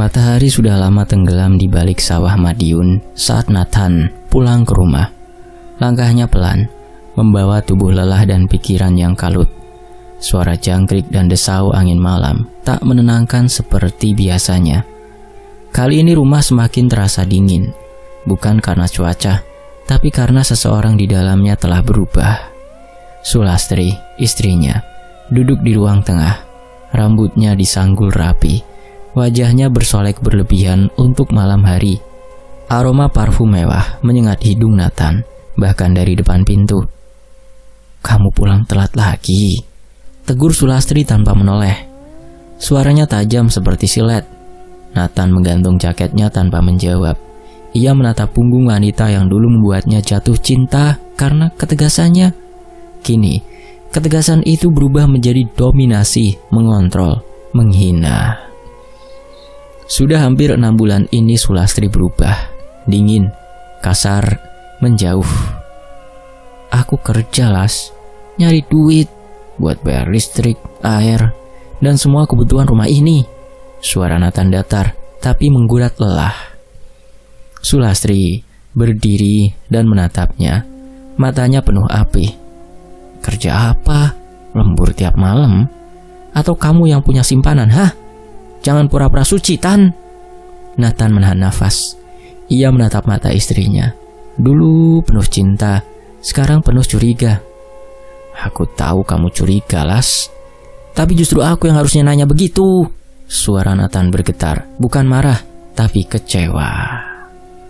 Matahari sudah lama tenggelam di balik sawah Madiun saat Nathan pulang ke rumah. Langkahnya pelan, membawa tubuh lelah dan pikiran yang kalut. Suara jangkrik dan desau angin malam tak menenangkan seperti biasanya. Kali ini rumah semakin terasa dingin, bukan karena cuaca, tapi karena seseorang di dalamnya telah berubah. Sulastri, istrinya, duduk di ruang tengah. Rambutnya disanggul rapi. Wajahnya bersolek berlebihan untuk malam hari. Aroma parfum mewah menyengat hidung Nathan, bahkan dari depan pintu. "Kamu pulang telat lagi," tegur Sulastri tanpa menoleh. Suaranya tajam seperti silet. Nathan menggantung jaketnya tanpa menjawab. Ia menatap punggung wanita yang dulu membuatnya jatuh cinta karena ketegasannya. Kini, ketegasan itu berubah menjadi dominasi, mengontrol, menghina. Sudah hampir 6 bulan ini Sulastri berubah. Dingin, kasar, menjauh. "Aku kerja, Las. Nyari duit buat bayar listrik, air, dan semua kebutuhan rumah ini." Suara Nathan datar, tapi menggurat lelah. Sulastri berdiri dan menatapnya. Matanya penuh api. "Kerja apa? Lembur tiap malam? Atau kamu yang punya simpanan, hah? Jangan pura-pura suci, Tan." Nathan menahan nafas. Ia menatap mata istrinya. Dulu penuh cinta, sekarang penuh curiga. "Aku tahu kamu curiga, Las. Tapi justru aku yang harusnya nanya begitu." Suara Nathan bergetar, bukan marah, tapi kecewa.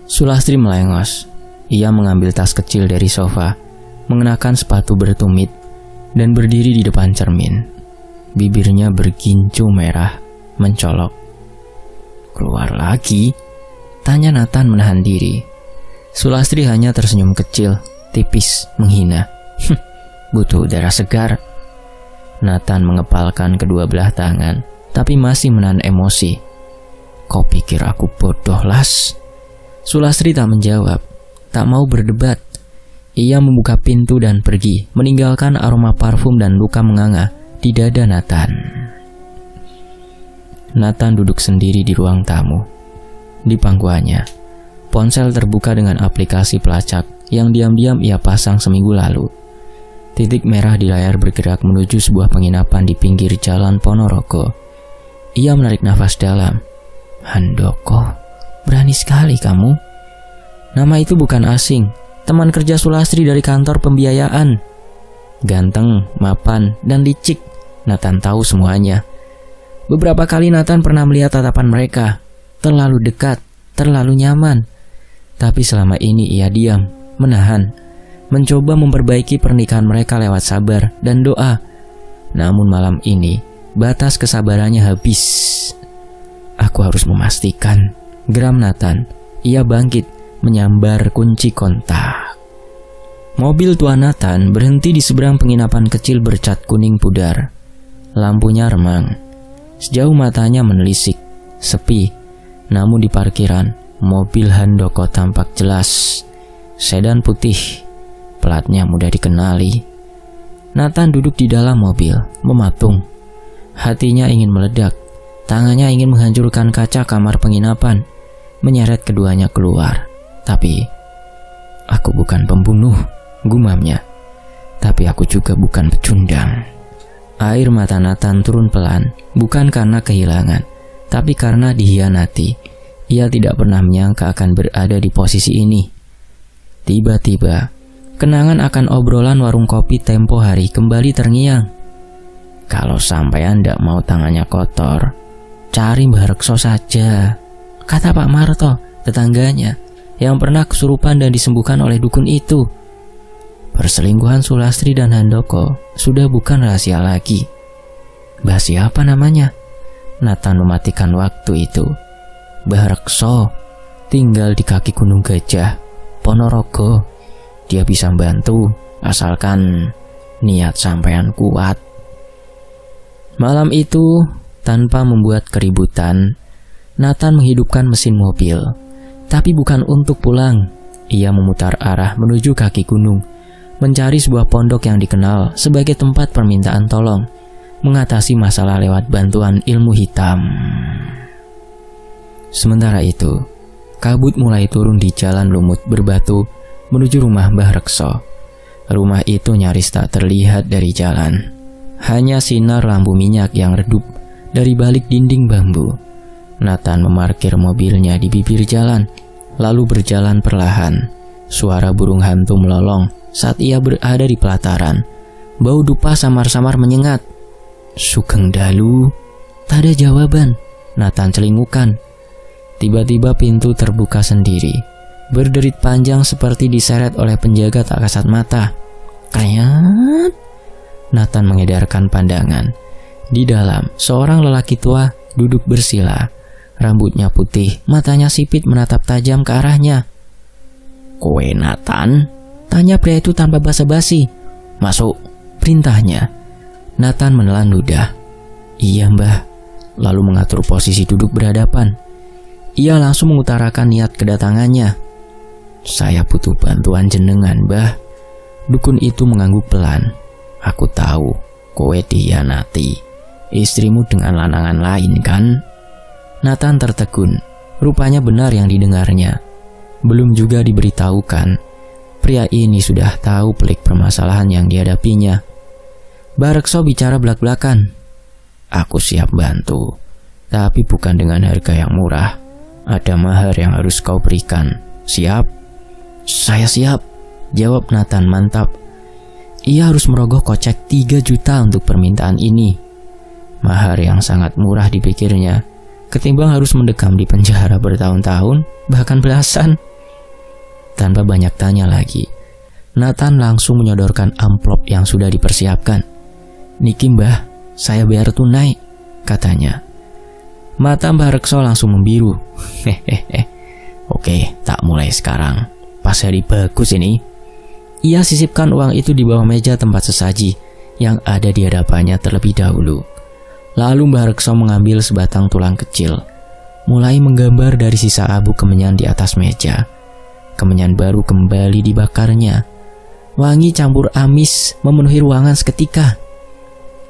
Sulastri melengos. Ia mengambil tas kecil dari sofa, mengenakan sepatu bertumit, dan berdiri di depan cermin. Bibirnya bergincu merah, mencolok. "Keluar lagi?" tanya Nathan menahan diri. Sulastri hanya tersenyum kecil, tipis, menghina. "Butuh udara segar." Nathan mengepalkan kedua belah tangan, tapi masih menahan emosi. "Kau pikir aku bodoh, Las?" Sulastri tak menjawab, tak mau berdebat. Ia membuka pintu dan pergi, meninggalkan aroma parfum dan luka menganga di dada Nathan. Nathan duduk sendiri di ruang tamu. Di pangkuannya, ponsel terbuka dengan aplikasi pelacak yang diam-diam ia pasang seminggu lalu. Titik merah di layar bergerak menuju sebuah penginapan di pinggir jalan Ponorogo. Ia menarik nafas dalam. "Handoko, berani sekali kamu." Nama itu bukan asing, teman kerja Sulastri dari kantor pembiayaan. Ganteng, mapan, dan licik, Nathan tahu semuanya. Beberapa kali Nathan pernah melihat tatapan mereka, terlalu dekat, terlalu nyaman. Tapi selama ini ia diam, menahan, mencoba memperbaiki pernikahan mereka lewat sabar dan doa. Namun malam ini, batas kesabarannya habis. "Aku harus memastikan," geram Nathan. Ia bangkit, menyambar kunci kontak. Mobil tua Nathan berhenti di seberang penginapan kecil bercat kuning pudar. Lampunya remang. Sejauh matanya menelisik, sepi. Namun di parkiran, mobil Handoko tampak jelas. Sedan putih, platnya mudah dikenali. Nathan duduk di dalam mobil, mematung. Hatinya ingin meledak. Tangannya ingin menghancurkan kaca kamar penginapan, menyeret keduanya keluar. Tapi, "Aku bukan pembunuh," gumamnya. "Tapi aku juga bukan pecundang." Air mata Nathan turun pelan, bukan karena kehilangan, tapi karena dihianati. Ia tidak pernah menyangka akan berada di posisi ini. Tiba-tiba, kenangan akan obrolan warung kopi tempo hari kembali terngiang. "Kalau sampai Anda mau tangannya kotor, cari Mbah Rekso saja," kata Pak Marto, tetangganya, yang pernah kesurupan dan disembuhkan oleh dukun itu. Perselingkuhan Sulastri dan Handoko sudah bukan rahasia lagi. "Mbah siapa namanya?" Nathan mematikan waktu itu. "Mbah Rekso, tinggal di kaki Gunung Gajah, Ponorogo. Dia bisa bantu, asalkan niat sampean kuat." Malam itu, tanpa membuat keributan, Nathan menghidupkan mesin mobil. Tapi bukan untuk pulang. Ia memutar arah menuju kaki gunung, mencari sebuah pondok yang dikenal sebagai tempat permintaan tolong, mengatasi masalah lewat bantuan ilmu hitam. Sementara itu, kabut mulai turun di jalan lumut berbatu menuju rumah Mbah Rekso. Rumah itu nyaris tak terlihat dari jalan. Hanya sinar lampu minyak yang redup dari balik dinding bambu. Nathan memarkir mobilnya di bibir jalan, lalu berjalan perlahan. Suara burung hantu melolong saat ia berada di pelataran. Bau dupa samar-samar menyengat. Sugeng Dalu. Tak ada jawaban. Nathan celingukan. Tiba-tiba pintu terbuka sendiri. Berderit panjang seperti diseret oleh penjaga tak kasat mata. Kayat. Nathan mengedarkan pandangan. Di dalam, seorang lelaki tua duduk bersila. Rambutnya putih, matanya sipit menatap tajam ke arahnya. "Kowe Nathan?" tanya pria itu tanpa basa-basi. "Masuk," perintahnya. Nathan menelan ludah. "Iya, Mbah." Lalu mengatur posisi duduk berhadapan. Ia langsung mengutarakan niat kedatangannya. "Saya butuh bantuan jenengan, Mbah." Dukun itu mengangguk pelan. "Aku tahu, kowe dihianati istrimu dengan lanangan lain kan?" Nathan tertegun. Rupanya benar yang didengarnya. Belum juga diberitahukan, pria ini sudah tahu pelik permasalahan yang dihadapinya. Mbah Rekso bicara belak-belakan. "Aku siap bantu, tapi bukan dengan harga yang murah. Ada mahar yang harus kau berikan. Siap?" "Saya siap," jawab Nathan mantap. Ia harus merogoh kocek 3 juta untuk permintaan ini. Mahar yang sangat murah dipikirnya, ketimbang harus mendekam di penjara bertahun-tahun, bahkan belasan. Tanpa banyak tanya lagi, Nathan langsung menyodorkan amplop yang sudah dipersiapkan. "Niki Mbah, saya bayar tunai," katanya. Mata Mbah Rekso langsung membiru. "Oke, tak mulai sekarang. Pas hari bagus ini." Ia sisipkan uang itu di bawah meja tempat sesaji yang ada di hadapannya terlebih dahulu. Lalu Mbah Rekso mengambil sebatang tulang kecil, mulai menggambar dari sisa abu kemenyan di atas meja. Kemenyan baru kembali dibakarnya. Wangi campur amis memenuhi ruangan seketika.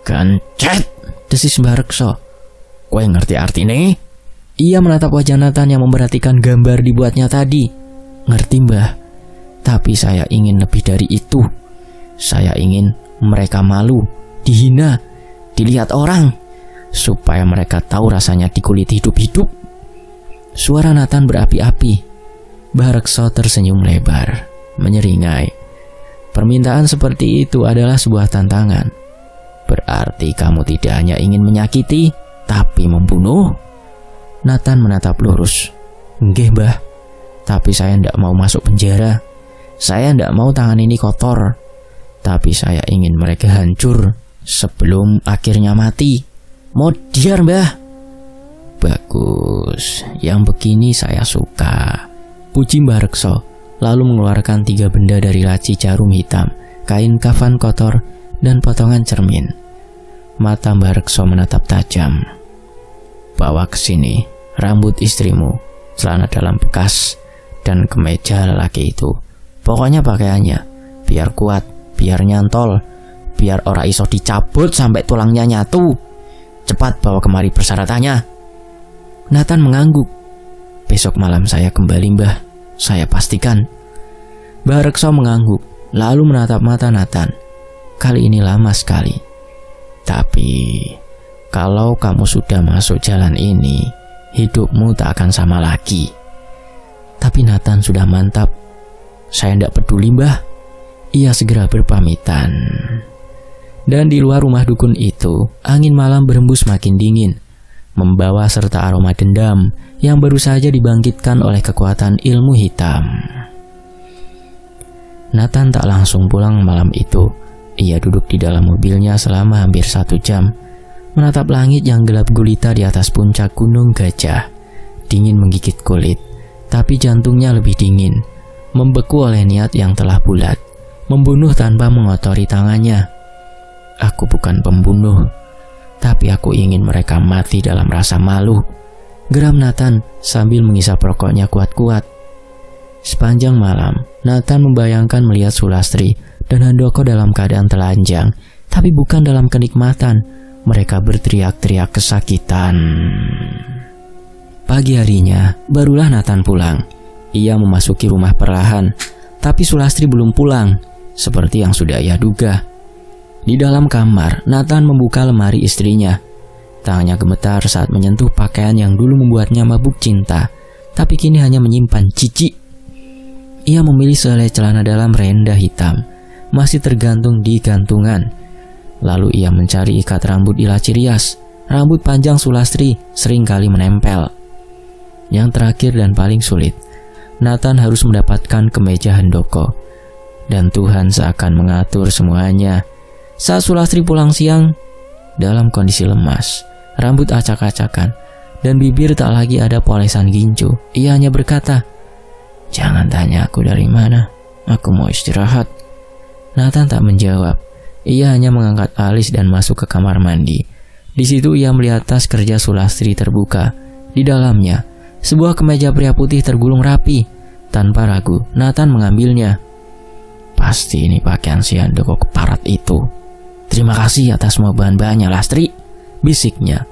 "Gancet!" desis Mbah Rekso. "Kowe ngerti artine?" Ia menatap wajah Nathan yang memperhatikan gambar dibuatnya tadi. "Ngerti, Mbah. Tapi saya ingin lebih dari itu. Saya ingin mereka malu, dihina, dilihat orang, supaya mereka tahu rasanya dikulit hidup-hidup." Suara Nathan berapi-api. Mbah Rekso tersenyum lebar, menyeringai. "Permintaan seperti itu adalah sebuah tantangan. Berarti kamu tidak hanya ingin menyakiti, tapi membunuh?" Nathan menatap lurus. "Nggih, Mbah. Tapi saya tidak mau masuk penjara. Saya tidak mau tangan ini kotor. Tapi saya ingin mereka hancur sebelum akhirnya mati." "Modiar, Mbah." "Bagus, yang begini saya suka," puji Mbah Rekso, lalu mengeluarkan 3 benda dari laci jarum hitam, kain kafan kotor, dan potongan cermin. Mata Mbah Rekso menatap tajam. "Bawa ke sini rambut istrimu, celana dalam bekas, dan kemeja lelaki itu. Pokoknya pakaiannya, biar kuat, biar nyantol, biar ora iso dicabut sampai tulangnya nyatu. Cepat bawa kemari persyaratannya." Nathan mengangguk. "Besok malam saya kembali, Mbah. Saya pastikan." Mbah Rekso mengangguk, lalu menatap mata Nathan. "Kali ini lama sekali. Tapi kalau kamu sudah masuk jalan ini, hidupmu tak akan sama lagi." Tapi Nathan sudah mantap. "Saya tidak peduli, Mbah." Ia segera berpamitan. Dan di luar rumah dukun itu, angin malam berhembus makin dingin, membawa serta aroma dendam yang baru saja dibangkitkan oleh kekuatan ilmu hitam. Nathan tak langsung pulang malam itu. Ia duduk di dalam mobilnya selama hampir 1 jam, menatap langit yang gelap gulita di atas puncak Gunung Gajah. Dingin menggigit kulit, tapi jantungnya lebih dingin, membeku oleh niat yang telah bulat, membunuh tanpa mengotori tangannya. "Aku bukan pembunuh, tapi aku ingin mereka mati dalam rasa malu," geram Nathan sambil mengisap rokoknya kuat-kuat. Sepanjang malam, Nathan membayangkan melihat Sulastri dan Handoko dalam keadaan telanjang, tapi bukan dalam kenikmatan. Mereka berteriak-teriak kesakitan. Pagi harinya, barulah Nathan pulang. Ia memasuki rumah perlahan, tapi Sulastri belum pulang, seperti yang sudah ia duga. Di dalam kamar, Nathan membuka lemari istrinya. Tangannya gemetar saat menyentuh pakaian yang dulu membuatnya mabuk cinta, tapi kini hanya menyimpan cicik. Ia memilih sehelai celana dalam renda hitam, masih tergantung di gantungan. Lalu ia mencari ikat rambut di laci rias. Rambut panjang Sulastri seringkali menempel. Yang terakhir dan paling sulit, Nathan harus mendapatkan kemeja handoko. Dan Tuhan seakan mengatur semuanya. Saat Sulastri pulang siang, dalam kondisi lemas, rambut acak-acakan, dan bibir tak lagi ada polesan gincu, ia hanya berkata, "Jangan tanya aku dari mana, aku mau istirahat." Nathan tak menjawab. Ia hanya mengangkat alis dan masuk ke kamar mandi. Di situ ia melihat tas kerja Sulastri terbuka. Di dalamnya, sebuah kemeja pria putih tergulung rapi. Tanpa ragu, Nathan mengambilnya. "Pasti ini pakaian si handoko keparat itu. Terima kasih atas semua bahan-bahannya, Lastri," bisiknya.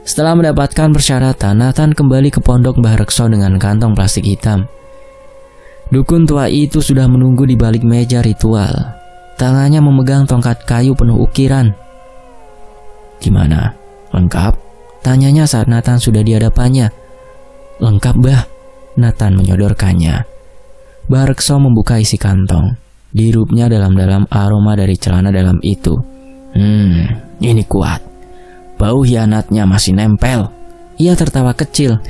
Setelah mendapatkan persyaratan, Nathan kembali ke pondok Mbah Rekso dengan kantong plastik hitam. Dukun tua itu sudah menunggu di balik meja ritual. Tangannya memegang tongkat kayu penuh ukiran. "Gimana? Lengkap?" tanyanya saat Nathan sudah di hadapannya. "Lengkap, Bah," Nathan menyodorkannya. Mbah Rekso membuka isi kantong. Dirupnya dalam-dalam aroma dari celana dalam itu. Ini kuat. Bau hianatnya masih nempel." Ia tertawa kecil.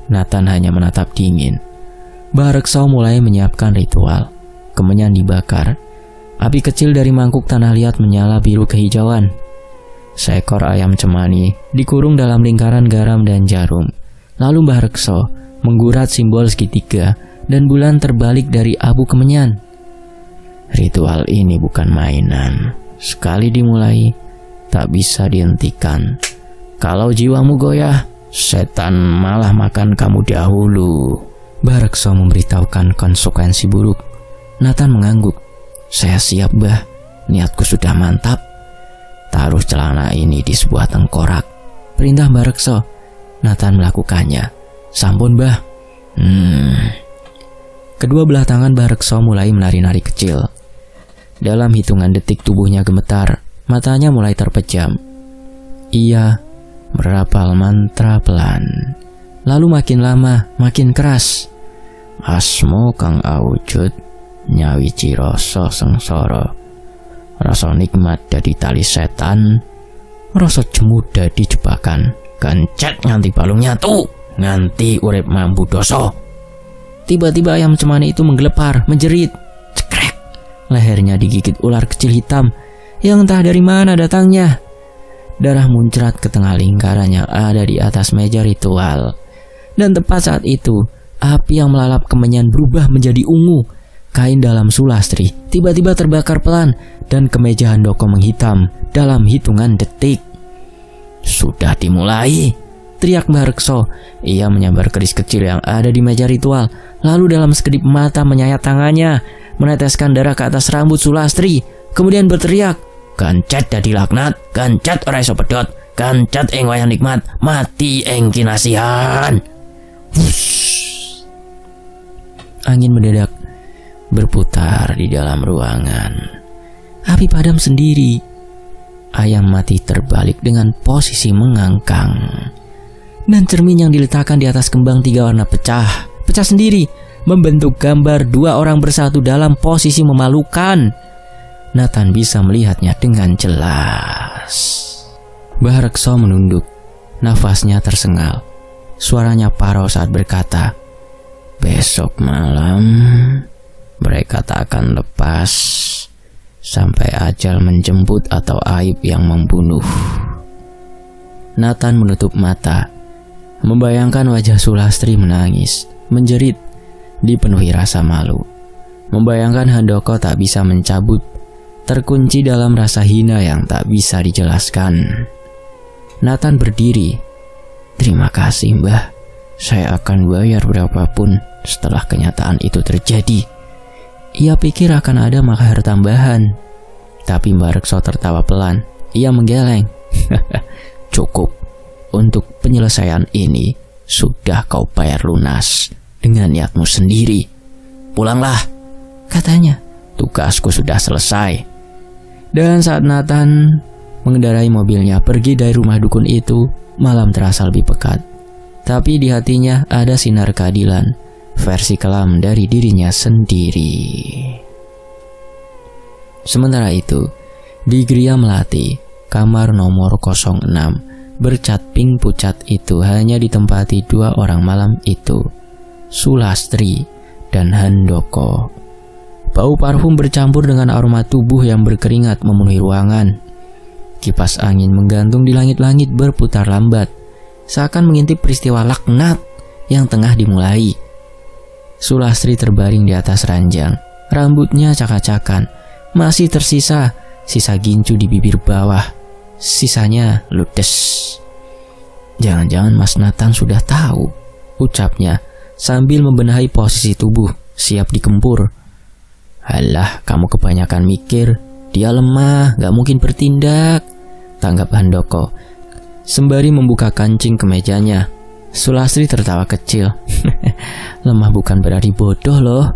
Nathan hanya menatap dingin. Mbah Rekso mulai menyiapkan ritual. Kemenyan dibakar. Api kecil dari mangkuk tanah liat menyala biru kehijauan. Seekor ayam cemani dikurung dalam lingkaran garam dan jarum. Lalu Mbah Rekso menggurat simbol segitiga dan bulan terbalik dari abu kemenyan. Ritual ini bukan mainan. Sekali dimulai, tak bisa dihentikan. Kalau jiwamu goyah, setan malah makan kamu dahulu. Mbah Rekso memberitahukan konsekuensi buruk. Nathan mengangguk. "Saya siap, Bah. Niatku sudah mantap." "Taruh celana ini di sebuah tengkorak," perintah Mbah Rekso. Nathan melakukannya. "Sampun, Bah." Kedua belah tangan Mbah Rekso mulai menari-nari kecil. Dalam hitungan detik tubuhnya gemetar, matanya mulai terpejam. Ia merapal mantra pelan. Lalu makin lama, makin keras. "Asmo kang awujud, nyawiji rasa sengsara. Rasa nikmat dadi tali setan, rasa jemu dadi jebakan. Gancet nganti balung nyatu, nganti urip mambu dosa." Tiba-tiba ayam cemani itu menggelepar, menjerit. Cekrek. Lehernya digigit ular kecil hitam yang entah dari mana datangnya. Darah muncrat ke tengah lingkaran yang ada di atas meja ritual. Dan tepat saat itu, api yang melalap kemenyan berubah menjadi ungu. Kain dalam Sulastri tiba-tiba terbakar pelan dan kemeja handoko menghitam dalam hitungan detik. "Sudah dimulai," teriak Mbah Rekso. Ia menyambar keris kecil yang ada di meja ritual, lalu dalam sekedip mata menyayat tangannya, meneteskan darah ke atas rambut Sulastri, kemudian berteriak, "Gancet dadi laknat, gancet ora iso pedhot, gancet ing wayah nikmat, mati ing kinasihan." Angin mendadak berputar di dalam ruangan. Api padam sendiri. Ayam mati terbalik dengan posisi mengangkang. Dan cermin yang diletakkan di atas kembang 3 warna pecah sendiri, membentuk gambar 2 orang bersatu dalam posisi memalukan. Nathan bisa melihatnya dengan jelas. Mbah Rekso menunduk. Nafasnya tersengal. Suaranya parau saat berkata, "Besok malam mereka tak akan lepas sampai ajal menjemput atau aib yang membunuh." Nathan menutup mata, membayangkan wajah Sulastri menangis, menjerit, dipenuhi rasa malu. Membayangkan handoko tak bisa mencabut, terkunci dalam rasa hina yang tak bisa dijelaskan. Nathan berdiri. "Terima kasih, Mbah. Saya akan bayar berapapun setelah kenyataan itu terjadi." Ia pikir akan ada mahar tambahan. Tapi Mbah Rekso tertawa pelan. Ia menggeleng. "Cukup. untuk penyelesaian ini sudah kau bayar lunas dengan niatmu sendiri. Pulanglah, katanya. Tugasku sudah selesai. Dan saat Nathan mengendarai mobilnya pergi dari rumah dukun itu, malam terasa lebih pekat. Tapi di hatinya ada sinar keadilan, versi kelam dari dirinya sendiri. Sementara itu, di Gria Melati, kamar nomor 06, bercat pink pucat itu hanya ditempati 2 orang malam itu, Sulastri dan Handoko. Bau parfum bercampur dengan aroma tubuh yang berkeringat memenuhi ruangan. Kipas angin menggantung di langit-langit berputar lambat, seakan mengintip peristiwa laknat yang tengah dimulai. Sulastri terbaring di atas ranjang, rambutnya cak-cakan, masih tersisa sisa gincu di bibir bawah, sisanya ludes. Jangan-jangan Mas Nathan sudah tahu, ucapnya sambil membenahi posisi tubuh, siap dikempur. Alah, kamu kebanyakan mikir, dia lemah, gak mungkin bertindak, tanggap Handoko sembari membuka kancing kemejanya. Sulastri tertawa kecil. Lemah bukan berarti bodoh loh.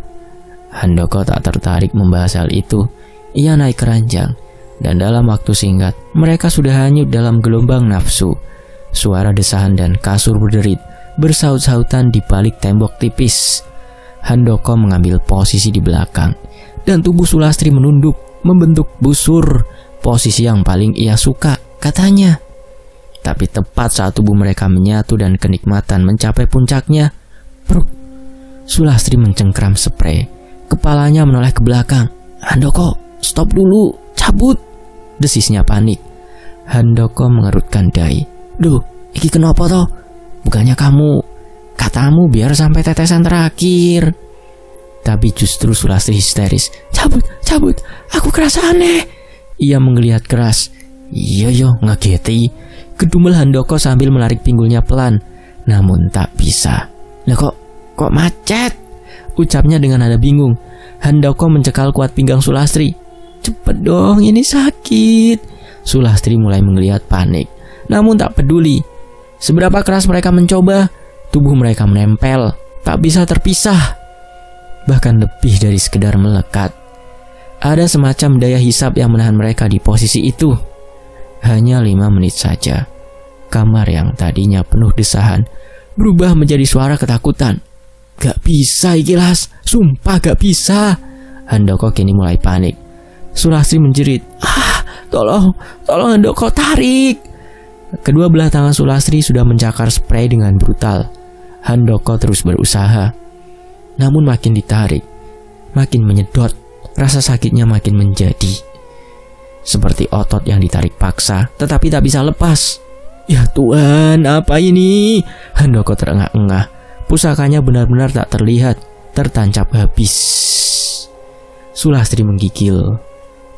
Handoko tak tertarik membahas hal itu. Ia naik ke ranjang, dan dalam waktu singkat mereka sudah hanyut dalam gelombang nafsu. Suara desahan dan kasur berderit bersaut-sautan di balik tembok tipis. Handoko mengambil posisi di belakang, dan tubuh Sulastri menunduk, membentuk busur, posisi yang paling ia suka, katanya. Tapi tepat saat tubuh mereka menyatu dan kenikmatan mencapai puncaknya, pruk, Sulastri mencengkram spray. Kepalanya menoleh ke belakang. Handoko, stop dulu, cabut, desisnya panik. Handoko mengerutkan dahi. Duh, iki kenapa toh? Bukannya katamu biar sampai tetesan terakhir. Tapi justru Sulastri histeris. Cabut, aku kerasa aneh. Ia menggeliat keras. Iya yo, ngageti. Kedumel Handoko sambil menarik pinggulnya pelan. Namun tak bisa. Lah kok macet? Ucapnya dengan nada bingung. Handoko mencekal kuat pinggang Sulastri. Cepet dong, ini sakit. Sulastri mulai menggeliat panik, namun tak peduli. Seberapa keras mereka mencoba, tubuh mereka menempel, tak bisa terpisah. Bahkan lebih dari sekedar melekat. Ada semacam daya hisap yang menahan mereka di posisi itu. Hanya 5 menit saja, kamar yang tadinya penuh desahan berubah menjadi suara ketakutan. Gak bisa ikilas, sumpah gak bisa. Handoko kini mulai panik. Sulastri menjerit, tolong Handoko, tarik. Kedua belah tangan Sulastri sudah mencakar spray dengan brutal. Handoko terus berusaha, namun makin ditarik, makin menyedot. Rasa sakitnya makin menjadi seperti otot yang ditarik paksa, tetapi tak bisa lepas. Ya Tuhan, apa ini? Handoko terengah-engah. Pusakanya benar-benar tak terlihat, tertancap habis. Sulastri menggigil.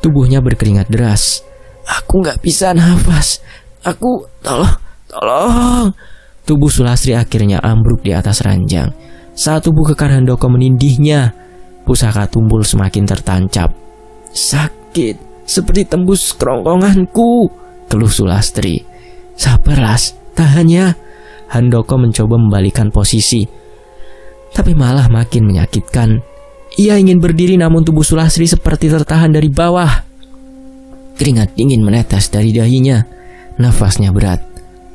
Tubuhnya berkeringat deras. Aku gak bisa nafas. Aku, tolong. Tubuh Sulastri akhirnya ambruk di atas ranjang. Saat tubuh kekar Handoko menindihnya, pusaka tumpul semakin tertancap. Sakit, seperti tembus kerongkonganku, keluh Sulastri. Sabar Las, tahan ya. Handoko mencoba membalikan posisi, tapi malah makin menyakitkan. Ia ingin berdiri namun tubuh Sulastri seperti tertahan dari bawah. Keringat dingin menetes dari dahinya. Nafasnya berat.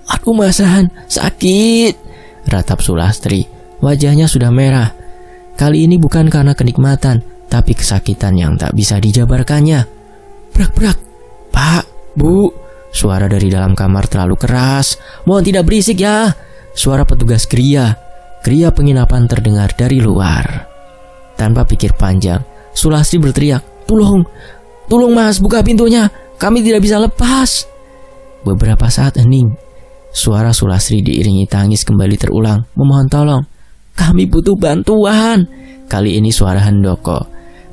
Aduh Masan, sakit, ratap Sulastri. Wajahnya sudah merah. Kali ini bukan karena kenikmatan, tapi kesakitan yang tak bisa dijabarkannya. Brak. Pak, Bu. Suara dari dalam kamar terlalu keras. Mohon tidak berisik ya. Suara petugas Gria penginapan terdengar dari luar. Tanpa pikir panjang, Sulastri berteriak, Tolong Mas, buka pintunya. Kami tidak bisa lepas. Beberapa saat hening. Suara Sulastri diiringi tangis kembali terulang, memohon tolong. Kami butuh bantuan. Kali ini suara Handoko.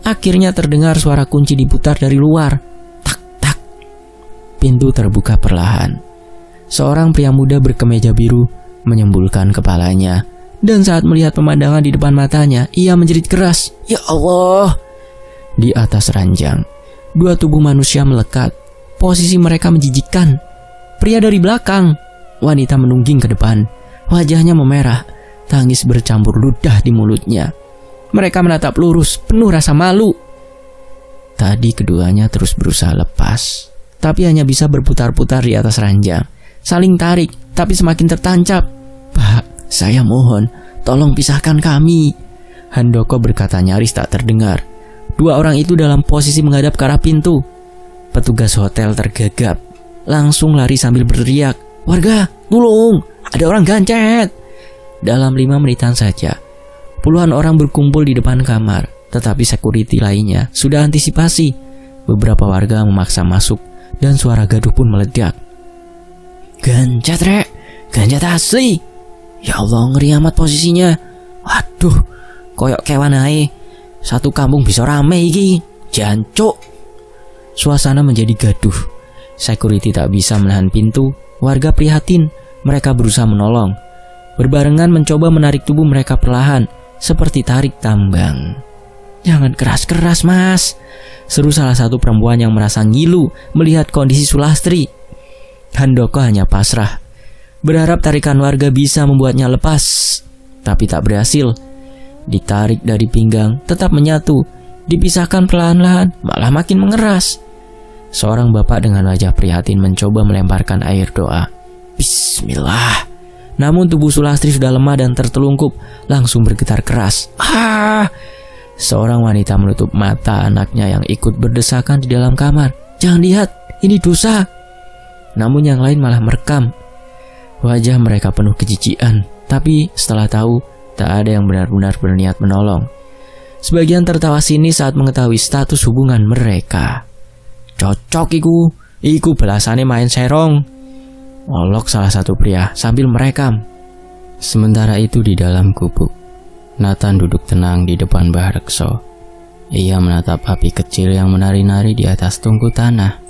Akhirnya terdengar suara kunci diputar dari luar. Tak. Pintu terbuka perlahan. Seorang pria muda berkemeja biru menyembulkan kepalanya. Dan saat melihat pemandangan di depan matanya, ia menjerit keras. Ya Allah. Di atas ranjang, 2 tubuh manusia melekat. Posisi mereka menjijikkan. Pria dari belakang wanita menungging ke depan. Wajahnya memerah, tangis bercampur ludah di mulutnya. Mereka menatap lurus, penuh rasa malu. Tadi keduanya terus berusaha lepas, tapi hanya bisa berputar-putar di atas ranjang. Saling tarik, tapi semakin tertancap. "Pak, saya mohon, tolong pisahkan kami," Handoko berkata nyaris tak terdengar. Dua orang itu dalam posisi menghadap ke arah pintu. Petugas hotel tergagap, langsung lari sambil berteriak, "Warga, tolong, ada orang gancet!" Dalam 5 menitan saja, puluhan orang berkumpul di depan kamar, tetapi security lainnya sudah antisipasi. Beberapa warga memaksa masuk dan suara gaduh pun meledak. "Gancet, Rek, gancet asli. Ya Allah, ngeri amat posisinya. Waduh, koyok kewan ae. Satu kampung bisa rame iki. Jancuk." Suasana menjadi gaduh. Security tak bisa menahan pintu. Warga prihatin. Mereka berusaha menolong. Berbarengan mencoba menarik tubuh mereka perlahan, seperti tarik tambang. "Jangan keras-keras, Mas," seru salah satu perempuan yang merasa ngilu melihat kondisi Sulastri. Handoko hanya pasrah, berharap tarikan warga bisa membuatnya lepas, tapi tak berhasil. Ditarik dari pinggang, tetap menyatu. Dipisahkan perlahan-lahan, malah makin mengeras. Seorang bapak dengan wajah prihatin mencoba melemparkan air doa. Bismillah. Namun tubuh Sulastri sudah lemah dan tertelungkup, langsung bergetar keras. Seorang wanita menutup mata anaknya yang ikut berdesakan di dalam kamar. "Jangan lihat, ini dosa." Namun yang lain malah merekam. Wajah mereka penuh kejijikan, tapi setelah tahu, tak ada yang benar-benar berniat menolong. Sebagian tertawa sinis saat mengetahui status hubungan mereka. "Cocok iku belasane main serong," olok salah satu pria sambil merekam. Sementara itu di dalam gubuk, Nathan duduk tenang di depan Barekso. Ia menatap api kecil yang menari-nari di atas tungku tanah.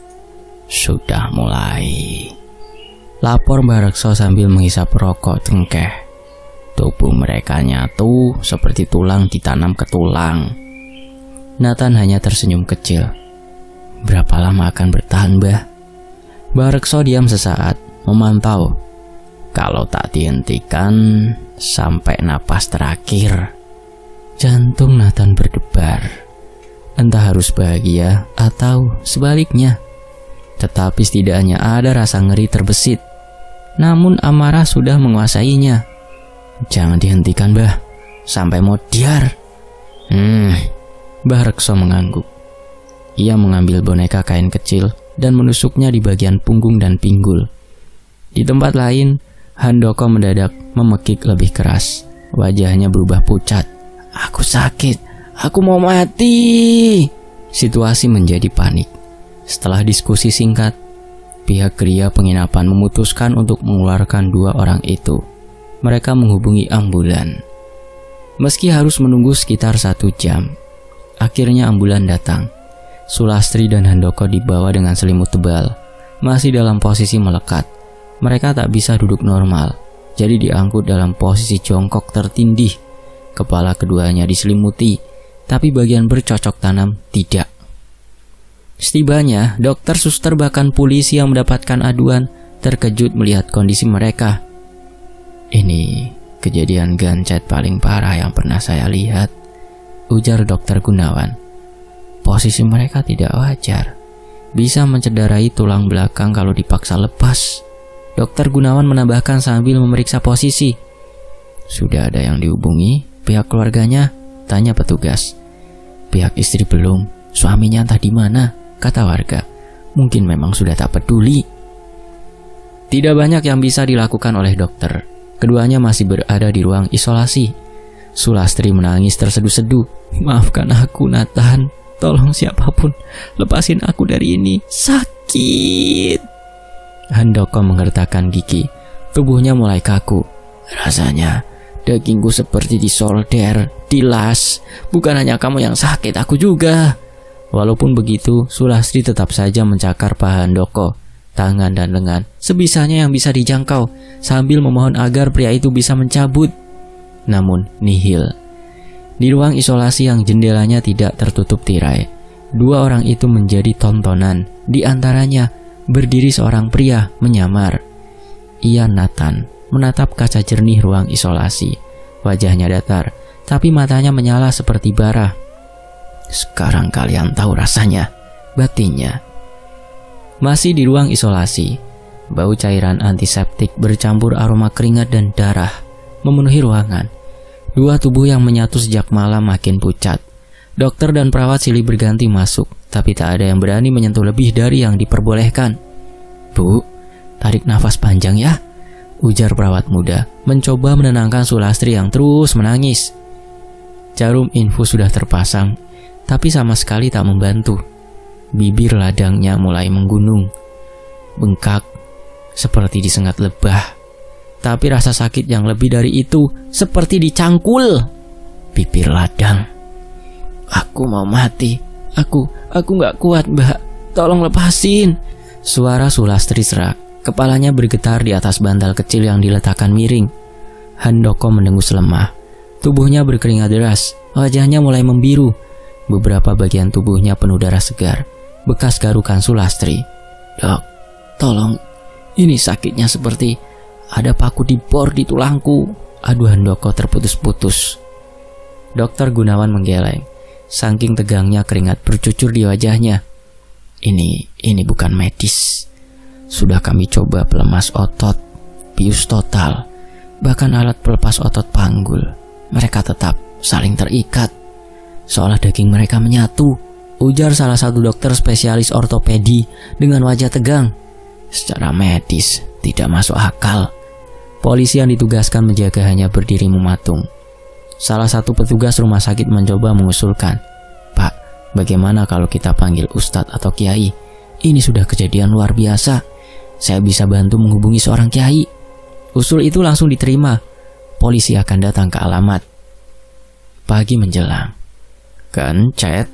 "Sudah mulai," lapor Barekso sambil menghisap rokok cengkeh. "Tubuh mereka nyatu seperti tulang ditanam ke tulang." Nathan hanya tersenyum kecil. "Berapa lama akan bertahan, Bah?" Barekso diam sesaat, memantau. "Kalau tak dihentikan sampai napas terakhir." Jantung Nathan berdebar. Entah harus bahagia atau sebaliknya. Tetapi setidaknya ada rasa ngeri terbesit. Namun amarah sudah menguasainya. "Jangan dihentikan, Bah, sampai modiar." Barekso mengangguk. Ia mengambil boneka kain kecil dan menusuknya di bagian punggung dan pinggul. Di tempat lain, Handoko mendadak memekik lebih keras. Wajahnya berubah pucat. "Aku sakit, aku mau mati." Situasi menjadi panik. Setelah diskusi singkat, pihak geria penginapan memutuskan untuk mengeluarkan 2 orang itu. Mereka menghubungi ambulan. Meski harus menunggu sekitar 1 jam, akhirnya ambulan datang. Sulastri dan Handoko dibawa dengan selimut tebal, masih dalam posisi melekat. Mereka tak bisa duduk normal, jadi diangkut dalam posisi jongkok tertindih. Kepala keduanya diselimuti, tapi bagian bercocok tanam tidak. Setibanya, dokter, suster, bahkan polisi yang mendapatkan aduan terkejut melihat kondisi mereka. "Ini kejadian gancet paling parah yang pernah saya lihat," ujar Dokter Gunawan. "Posisi mereka tidak wajar, bisa mencederai tulang belakang kalau dipaksa lepas." Dokter Gunawan menambahkan sambil memeriksa posisi. "Sudah ada yang dihubungi pihak keluarganya?" tanya petugas. "Pihak istri belum, suaminya entah di mana," kata warga. "Mungkin memang sudah tak peduli." Tidak banyak yang bisa dilakukan oleh dokter. Keduanya masih berada di ruang isolasi. Sulastri menangis terseduh-seduh. "Maafkan aku, Nathan. Tolong siapapun, lepasin aku dari ini. Sakit." Handoko menggertakkan gigi. Tubuhnya mulai kaku. "Rasanya dagingku seperti disolder, dilas. Bukan hanya kamu yang sakit, aku juga." Walaupun begitu, Sulastri tetap saja mencakar paha Handoko, tangan dan lengan, sebisanya yang bisa dijangkau, sambil memohon agar pria itu bisa mencabut. Namun nihil. Di ruang isolasi yang jendelanya tidak tertutup tirai, 2 orang itu menjadi tontonan. Di antaranya berdiri seorang pria menyamar. Ian Nathan menatap kaca jernih ruang isolasi. Wajahnya datar, tapi matanya menyala seperti bara. "Sekarang kalian tahu rasanya," batinnya. Masih di ruang isolasi, bau cairan antiseptik bercampur aroma keringat dan darah memenuhi ruangan. Dua tubuh yang menyatu sejak malam makin pucat. Dokter dan perawat silih berganti masuk, tapi tak ada yang berani menyentuh lebih dari yang diperbolehkan. "Bu, tarik nafas panjang ya," ujar perawat muda, mencoba menenangkan Sulastri yang terus menangis. Jarum infus sudah terpasang, tapi sama sekali tak membantu. Bibir ladangnya mulai menggunung, bengkak, seperti disengat lebah. Tapi rasa sakit yang lebih dari itu, seperti dicangkul. Bibir ladang. "Aku mau mati. Aku gak kuat, Mbak. Tolong lepasin." Suara Sulastri serak. Kepalanya bergetar di atas bantal kecil yang diletakkan miring. Handoko mendengus lemah. Tubuhnya berkeringat deras. Wajahnya mulai membiru. Beberapa bagian tubuhnya penuh darah segar, bekas garukan Sulastri. "Dok, tolong. Ini sakitnya seperti ada paku dibor di tulangku." Aduh, Handoko terputus-putus. Dokter Gunawan menggeleng. Saking tegangnya keringat bercucur di wajahnya. Ini bukan medis. Sudah kami coba pelemas otot, bius total, bahkan alat pelepas otot panggul. Mereka tetap saling terikat, seolah daging mereka menyatu, ujar salah satu dokter spesialis ortopedi dengan wajah tegang. "Secara medis tidak masuk akal." Polisi yang ditugaskan menjaga hanya berdiri mematung. Salah satu petugas rumah sakit mencoba mengusulkan, "Pak, bagaimana kalau kita panggil ustadz atau kiai? Ini sudah kejadian luar biasa. Saya bisa bantu menghubungi seorang kiai." Usul itu langsung diterima. Polisi akan datang ke alamat. Pagi menjelang. "Gancet?"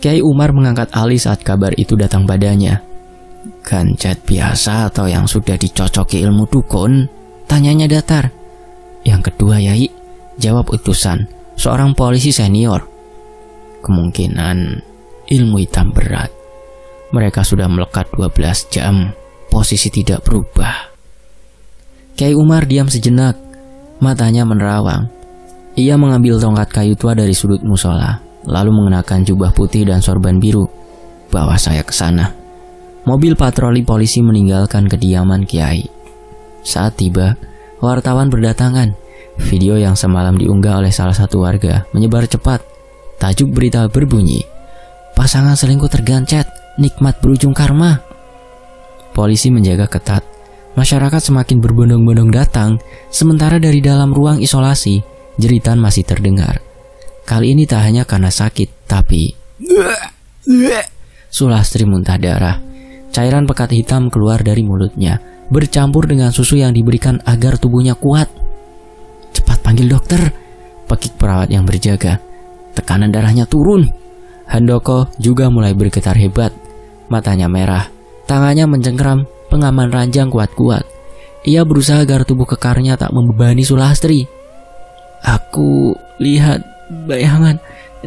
Kiai Umar mengangkat alih saat kabar itu datang padanya. "Gancet biasa atau yang sudah dicocoki ilmu dukun?" tanyanya datar. "Yang kedua, Yai," jawab utusan, seorang polisi senior. "Kemungkinan ilmu hitam berat. Mereka sudah melekat 12 jam. Posisi tidak berubah." Kiai Umar diam sejenak, matanya menerawang. Ia mengambil tongkat kayu tua dari sudut musola, lalu mengenakan jubah putih dan sorban biru. "Bawa saya ke sana." Mobil patroli polisi meninggalkan kediaman Kiai. Saat tiba, wartawan berdatangan. Video yang semalam diunggah oleh salah satu warga menyebar cepat. Tajuk berita berbunyi, "Pasangan selingkuh tergancet, nikmat berujung karma." Polisi menjaga ketat. Masyarakat semakin berbondong-bondong datang, sementara dari dalam ruang isolasi, jeritan masih terdengar. Kali ini tak hanya karena sakit, tapi Sulastri muntah darah. Cairan pekat hitam keluar dari mulutnya, bercampur dengan susu yang diberikan agar tubuhnya kuat. "Cepat panggil dokter," pekik perawat yang berjaga. "Tekanan darahnya turun." Handoko juga mulai bergetar hebat. Matanya merah, tangannya mencengkeram pengaman ranjang kuat-kuat. Ia berusaha agar tubuh kekarnya tak membebani Sulastri. "Aku lihat bayangan.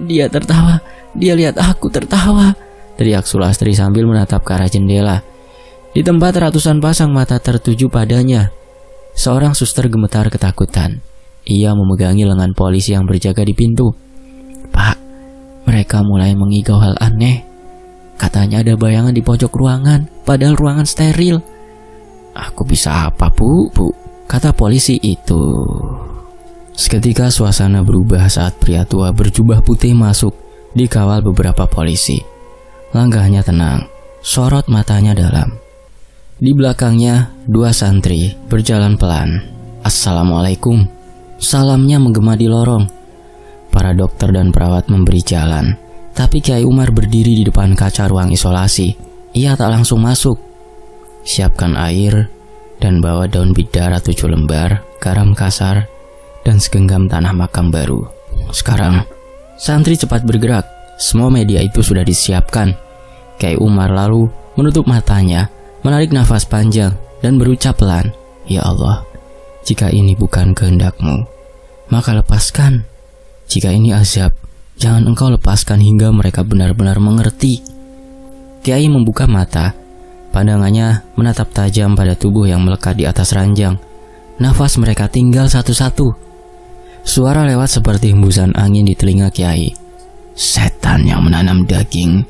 Dia tertawa. Dia lihat aku tertawa," teriak Sulastri sambil menatap ke arah jendela. Di tempat ratusan pasang mata tertuju padanya. Seorang suster gemetar ketakutan. Ia memegangi lengan polisi yang berjaga di pintu. "Pak, mereka mulai mengigau hal aneh. Katanya ada bayangan di pojok ruangan, padahal ruangan steril." "Aku bisa apa, Bu?" kata polisi itu. Seketika suasana berubah saat pria tua berjubah putih masuk, dikawal beberapa polisi. Langkahnya tenang, sorot matanya dalam. Di belakangnya, dua santri berjalan pelan. "Assalamualaikum." Salamnya menggema di lorong. Para dokter dan perawat memberi jalan, tapi Kiai Umar berdiri di depan kaca ruang isolasi. Ia tak langsung masuk. "Siapkan air dan bawa daun bidara 7 lembar, garam kasar, dan segenggam tanah makam baru. Sekarang." Santri cepat bergerak. Semua media itu sudah disiapkan. Kiai Umar lalu menutup matanya, menarik nafas panjang, dan berucap pelan, "Ya Allah, jika ini bukan kehendak-Mu, maka lepaskan. Jika ini azab, jangan Engkau lepaskan hingga mereka benar-benar mengerti." Kiai membuka mata. Pandangannya menatap tajam pada tubuh yang melekat di atas ranjang. Nafas mereka tinggal satu-satu. Suara lewat seperti hembusan angin di telinga Kiai. "Setan yang menanam daging,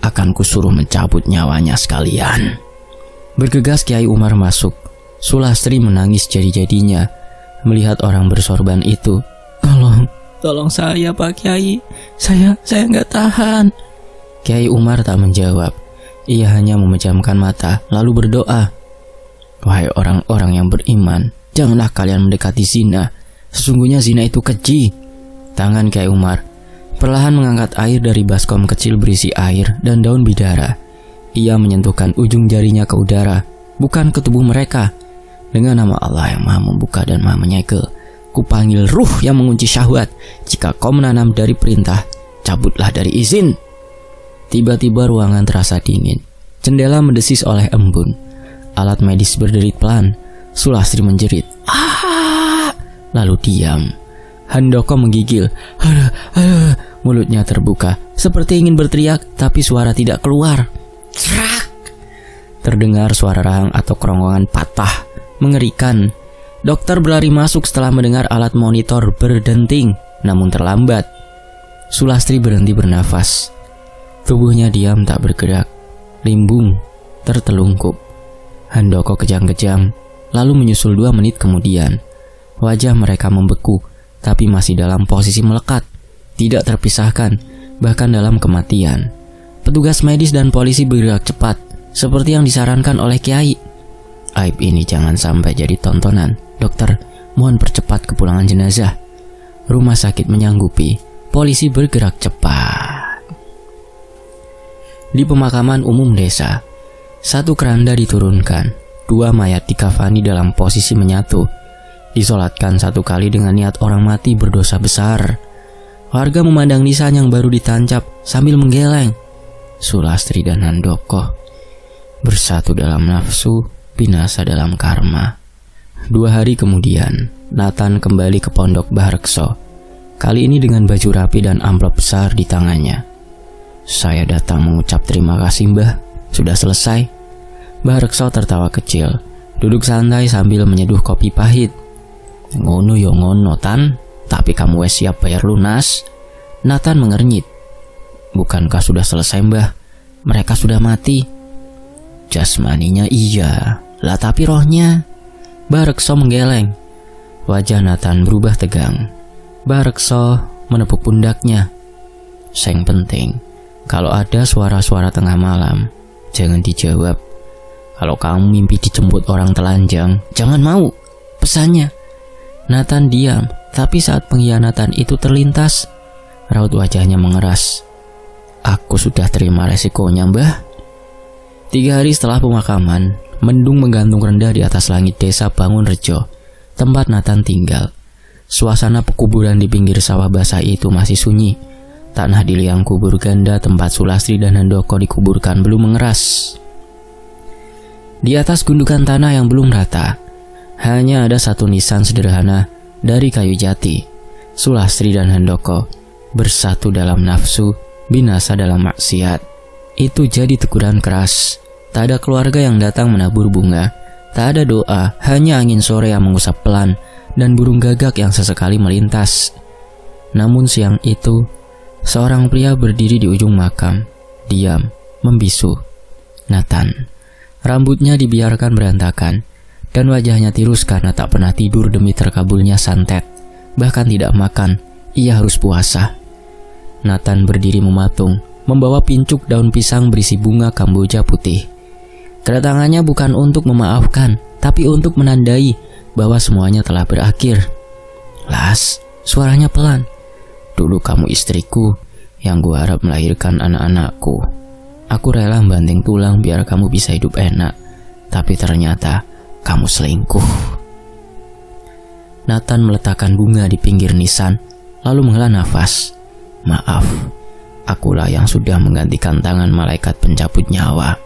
akan kusuruh mencabut nyawanya sekalian." Bergegas Kiai Umar masuk. Sulastri menangis jadi-jadinya melihat orang bersorban itu. Tolong saya Pak Kiai, saya nggak tahan." Kiai Umar tak menjawab. Ia hanya memejamkan mata lalu berdoa, "Wahai orang-orang yang beriman, janganlah kalian mendekati zina. Sesungguhnya zina itu keji." Tangan Kiai Umar perlahan mengangkat air dari baskom kecil berisi air dan daun bidara. Ia menyentuhkan ujung jarinya ke udara, bukan ke tubuh mereka. "Dengan nama Allah yang maha membuka dan maha menyegel, kupanggil ruh yang mengunci syahwat. Jika kau menanam dari perintah, cabutlah dari izin." Tiba-tiba ruangan terasa dingin. Jendela mendesis oleh embun. Alat medis berderit pelan. Sulastri menjerit, "Ah!" Lalu diam. Handoko menggigil. Mulutnya terbuka, seperti ingin berteriak, tapi suara tidak keluar. Cerak! Terdengar suara rahang atau kerongkongan patah. Mengerikan. Dokter berlari masuk setelah mendengar alat monitor berdenting, namun terlambat. Sulastri berhenti bernafas. Tubuhnya diam tak bergerak, limbung, tertelungkup. Handoko kejang-kejang, lalu menyusul 2 menit kemudian. Wajah mereka membeku, tapi masih dalam posisi melekat, tidak terpisahkan, bahkan dalam kematian. Petugas medis dan polisi bergerak cepat, seperti yang disarankan oleh Kiai. "Aib ini jangan sampai jadi tontonan. Dokter, mohon percepat kepulangan jenazah." Rumah sakit menyanggupi. Polisi bergerak cepat. Di pemakaman umum desa, 1 keranda diturunkan. 2 mayat dikafani dalam posisi menyatu. Disolatkan 1 kali dengan niat orang mati berdosa besar. Warga memandang nisan yang baru ditancap sambil menggeleng. Sulastri dan Handoko bersatu dalam nafsu, binasa dalam karma. 2 hari kemudian, Nathan kembali ke pondok Barekso. Kali ini dengan baju rapi dan amplop besar di tangannya. "Saya datang mengucap terima kasih Mbah, sudah selesai." Barekso tertawa kecil, duduk santai sambil menyeduh kopi pahit. "Ngono yo ngono Tan, tapi kamu wes siap bayar lunas?" Nathan mengernyit. "Bukankah sudah selesai Mbah? Mereka sudah mati." "Jasmaninya iya, lah tapi rohnya?" Barekso menggeleng. Wajah Nathan berubah tegang. Barekso menepuk pundaknya. "Seng penting, kalau ada suara-suara tengah malam, jangan dijawab. Kalau kamu mimpi dijemput orang telanjang, jangan mau," pesannya. Nathan diam, tapi saat pengkhianatan itu terlintas, raut wajahnya mengeras. "Aku sudah terima resikonya Mbah." 3 hari setelah pemakaman, mendung menggantung rendah di atas langit desa Bangunrejo, tempat Nathan tinggal. Suasana pekuburan di pinggir sawah basah itu masih sunyi. Tanah di liang kubur ganda tempat Sulastri dan Handoko dikuburkan belum mengeras. Di atas gundukan tanah yang belum rata, hanya ada 1 nisan sederhana dari kayu jati. Sulastri dan Handoko bersatu dalam nafsu, binasa dalam maksiat. Itu jadi teguran keras. Tak ada keluarga yang datang menabur bunga. Tak ada doa, hanya angin sore yang mengusap pelan dan burung gagak yang sesekali melintas. Namun siang itu, seorang pria berdiri di ujung makam, diam, membisu. Nathan. Rambutnya dibiarkan berantakan, dan wajahnya tirus karena tak pernah tidur demi terkabulnya santet. Bahkan tidak makan, ia harus puasa. Nathan berdiri mematung, membawa pincuk daun pisang berisi bunga kamboja putih. Kedatangannya bukan untuk memaafkan, tapi untuk menandai bahwa semuanya telah berakhir. "Las," suaranya pelan. "Dulu kamu istriku yang gua harap melahirkan anak-anakku. Aku rela banting tulang biar kamu bisa hidup enak, tapi ternyata kamu selingkuh." Nathan meletakkan bunga di pinggir nisan, lalu menghela nafas. "Maaf, akulah yang sudah menggantikan tangan malaikat pencabut nyawa."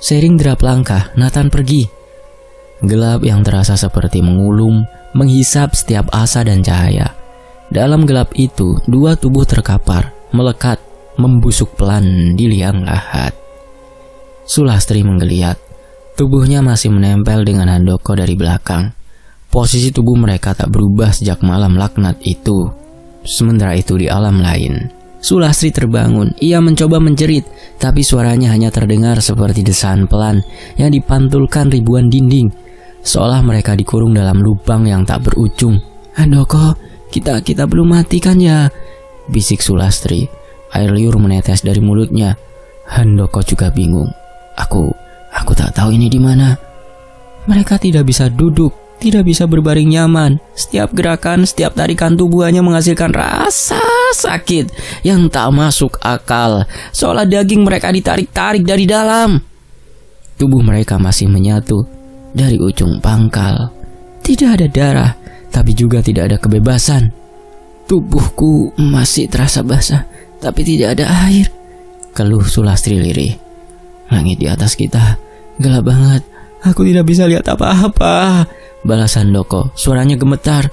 Seiring derap langkah, Nathan pergi. Gelap yang terasa seperti mengulum, menghisap setiap asa dan cahaya. Dalam gelap itu, 2 tubuh terkapar, melekat, membusuk pelan di liang lahat. Sulastri menggeliat. Tubuhnya masih menempel dengan Handoko dari belakang. Posisi tubuh mereka tak berubah sejak malam laknat itu. Sementara itu di alam lain, Sulastri terbangun. Ia mencoba menjerit, tapi suaranya hanya terdengar seperti desaan pelan yang dipantulkan ribuan dinding, seolah mereka dikurung dalam lubang yang tak berujung. "Handoko, kita belum mati kan ya?" bisik Sulastri. Air liur menetes dari mulutnya. Handoko juga bingung. Aku tak tahu ini di mana." Mereka tidak bisa duduk, tidak bisa berbaring nyaman. Setiap gerakan, setiap tarikan tubuh hanya menghasilkan rasa sakit yang tak masuk akal, seolah daging mereka ditarik-tarik dari dalam. Tubuh mereka masih menyatu dari ujung pangkal. Tidak ada darah, tapi juga tidak ada kebebasan. "Tubuhku masih terasa basah, tapi tidak ada air," keluh Sulastri lirih. "Langit di atas kita gelap banget. Aku tidak bisa lihat apa-apa," balas Handoko. Suaranya gemetar.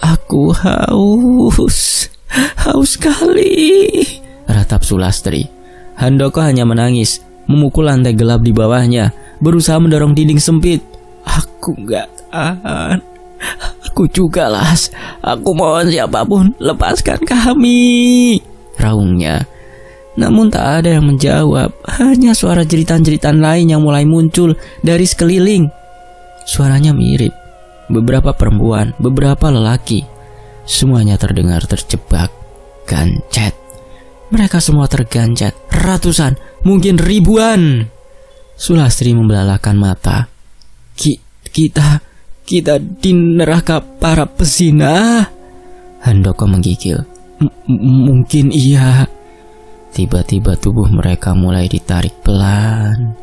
"Aku haus sekali," ratap Sulastri. Handoko hanya menangis, memukul lantai gelap di bawahnya, berusaha mendorong dinding sempit. "Aku gak tahan. Aku juga, Las. Aku mohon siapapun, lepaskan kami," raungnya. Namun tak ada yang menjawab, hanya suara jeritan-jeritan lain yang mulai muncul dari sekeliling. Suaranya mirip, beberapa perempuan, beberapa lelaki. Semuanya terdengar terjebak, gancet. Mereka semua tergancet, ratusan, mungkin ribuan. Sulastri membelalakan mata. Kita di neraka para pezina?" Handoko menggigil. Mungkin iya." Tiba-tiba tubuh mereka mulai ditarik pelan,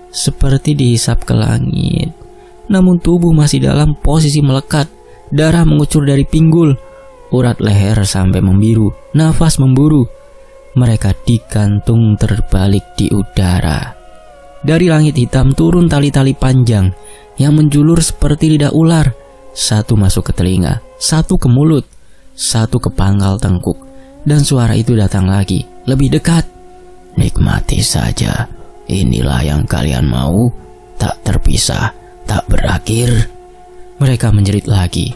seperti dihisap ke langit. Namun tubuh masih dalam posisi melekat. Darah mengucur dari pinggul, urat leher sampai membiru, nafas memburu. Mereka digantung terbalik di udara. Dari langit hitam turun tali-tali panjang yang menjulur seperti lidah ular. Satu masuk ke telinga, satu ke mulut, satu ke pangkal tengkuk. Dan suara itu datang lagi, lebih dekat. "Nikmati saja. Inilah yang kalian mau. Tak terpisah, tak berakhir." Mereka menjerit lagi.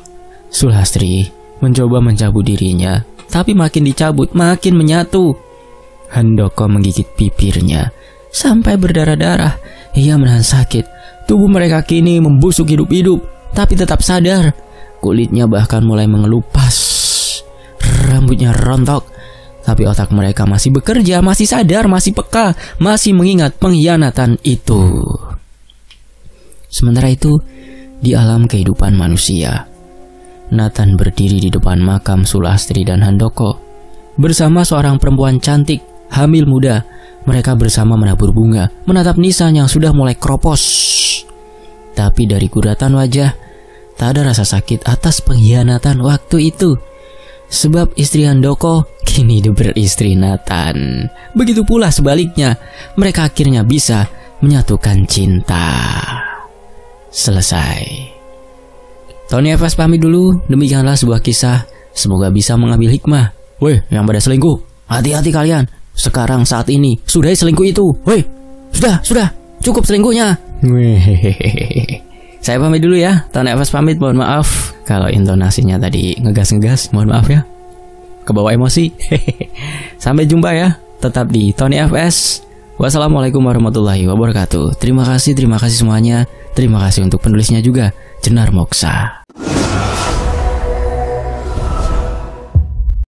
Sulastri mencoba mencabut dirinya, tapi makin dicabut makin menyatu. Handoko menggigit bibirnya sampai berdarah-darah. Ia menahan sakit. Tubuh mereka kini membusuk hidup-hidup, tapi tetap sadar. Kulitnya bahkan mulai mengelupas. Rambutnya rontok, tapi otak mereka masih bekerja, masih sadar, masih peka, masih mengingat pengkhianatan itu. Sementara itu, di alam kehidupan manusia, Nathan berdiri di depan makam Sulastri dan Handoko. Bersama seorang perempuan cantik, hamil muda, mereka bersama menabur bunga, menatap nisan yang sudah mulai kropos. Tapi dari guratan wajah, tak ada rasa sakit atas pengkhianatan waktu itu. Sebab istri Handoko kini beristri Nathan. Begitu pula sebaliknya, mereka akhirnya bisa menyatukan cinta. Selesai. Tony FS pamit dulu. Demikianlah sebuah kisah. Semoga bisa mengambil hikmah. Weh, yang pada selingkuh, hati-hati kalian. Sekarang saat ini sudahi selingkuh itu. Weh, sudah, cukup selingkuhnya. Saya pamit dulu ya. Tony FS pamit, mohon maaf kalau intonasinya tadi ngegas-ngegas, mohon maaf ya. Kebawa emosi. Sampai jumpa ya. Tetap di Tony FS. Wassalamualaikum warahmatullahi wabarakatuh. Terima kasih semuanya. Terima kasih untuk penulisnya juga, Jenar Moksa.